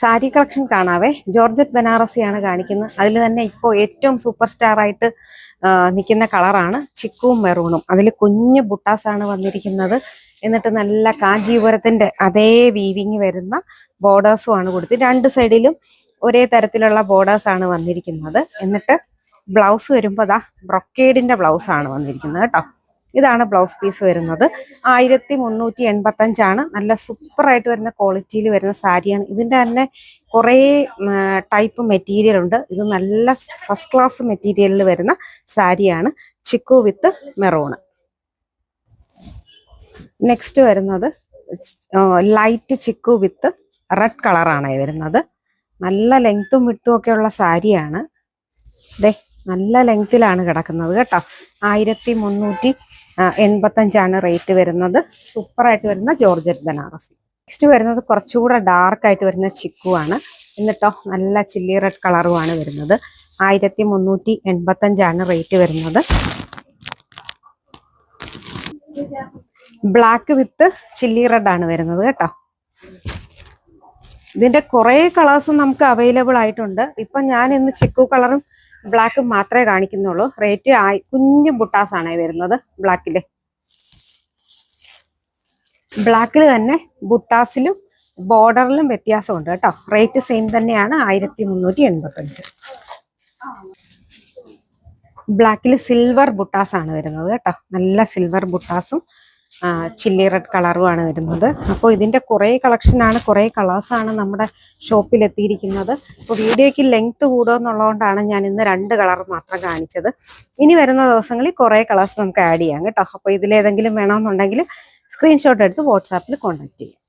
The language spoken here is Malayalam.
സാരി കളക്ഷൻ കാണാവേ. ജോർജറ്റ് ബനാറസിയാണ് കാണിക്കുന്നത്. അതിൽ തന്നെ ഇപ്പോൾ ഏറ്റവും സൂപ്പർ സ്റ്റാർ ആയിട്ട് നിൽക്കുന്ന കളറാണ് ചിക്കും മെറൂണും. അതിൽ കുഞ്ഞു ബുട്ടാസാണ് വന്നിരിക്കുന്നത്. എന്നിട്ട് നല്ല കാഞ്ചീപുരത്തിന്റെ അതേ വീവിങ് വരുന്ന ബോർഡേഴ്സും ആണ് കൊടുത്ത്, രണ്ട് സൈഡിലും ഒരേ തരത്തിലുള്ള ബോർഡേഴ്സ് ആണ് വന്നിരിക്കുന്നത്. എന്നിട്ട് ബ്ലൗസ് വരുമ്പോൾ ദാ ബ്രൊക്കേഡിന്റെ ബ്ലൗസ് ആണ് വന്നിരിക്കുന്നത് കേട്ടോ. ഇതാണ് ബ്ലൗസ് പീസ് വരുന്നത്. 1385 നല്ല സൂപ്പറായിട്ട് വരുന്ന ക്വാളിറ്റിയിൽ വരുന്ന സാരിയാണ്. ഇതിൻ്റെ തന്നെ കുറേ ടൈപ്പ് മെറ്റീരിയൽ ഉണ്ട്. ഇത് നല്ല ഫസ്റ്റ് ക്ലാസ് മെറ്റീരിയലിൽ വരുന്ന സാരിയാണ്. ചിക്കു വിത്ത് മെറൂണ്. നെക്സ്റ്റ് വരുന്നത് ലൈറ്റ് ചിക്കു വിത്ത് റെഡ് കളറാണ് വരുന്നത്. നല്ല ലെങ്ത്തും വിട്ടും ഒക്കെ ഉള്ള സാരിയാണ്. ദേ നല്ല ലെങ്ത്തിലാണ് കിടക്കുന്നത് കേട്ടോ. 1385 റേറ്റ് വരുന്നത്. സൂപ്പറായിട്ട് വരുന്ന ജോർജറ്റ് ബനാറസി. നെക്സ്റ്റ് വരുന്നത് കുറച്ചുകൂടെ ഡാർക്കായിട്ട് വരുന്ന ചിക്കു ആണ്. എന്നിട്ടോ നല്ല ചില്ലി റെഡ് കളറുമാണ് വരുന്നത്. 1385 റേറ്റ് വരുന്നത്. ബ്ലാക്ക് വിത്ത് ചില്ലി റെഡ് ആണ് വരുന്നത് കേട്ടോ. ഇതിന്റെ കുറേ കളേഴ്സും നമുക്ക് അവൈലബിൾ ആയിട്ടുണ്ട്. ഇപ്പം ഞാൻ ഇന്ന് ചിക്കു കളറും ബ്ലാക്കും മാത്രമേ കാണിക്കുന്നുള്ളൂ. റേറ്റ് കുഞ്ഞു ബുട്ടാസാണ് വരുന്നത്. ബ്ലാക്കിൽ തന്നെ ബുട്ടാസിലും ബോർഡറിലും വ്യത്യാസമുണ്ട് കേട്ടോ. റേറ്റ് സെയിം തന്നെയാണ്. 1385. ബ്ലാക്കിൽ സിൽവർ ബുട്ടാസാണ് വരുന്നത് കേട്ടോ. നല്ല സിൽവർ ബുട്ടാസും ചില്ലി റെഡ് കളറുമാണ് വരുന്നത്. അപ്പോൾ ഇതിൻ്റെ കുറേ കളക്ഷനാണ്, കുറേ കളേഴ്സാണ് നമ്മുടെ ഷോപ്പിൽ എത്തിയിരിക്കുന്നത്. അപ്പോൾ വീഡിയോയ്ക്ക് ലെങ്ത്ത് കൂടുമെന്നുള്ളതുകൊണ്ടാണ് ഞാൻ ഇന്ന് 2 കളർ മാത്രം കാണിച്ചത്. ഇനി വരുന്ന ദിവസങ്ങളിൽ കുറേ കളേഴ്സ് നമുക്ക് ആഡ് ചെയ്യാം കേട്ടോ. അപ്പോൾ ഇതിലേതെങ്കിലും വേണമെന്നുണ്ടെങ്കിൽ സ്ക്രീൻഷോട്ട് എടുത്ത് വാട്സാപ്പിൽ കോൺടാക്ട് ചെയ്യാം.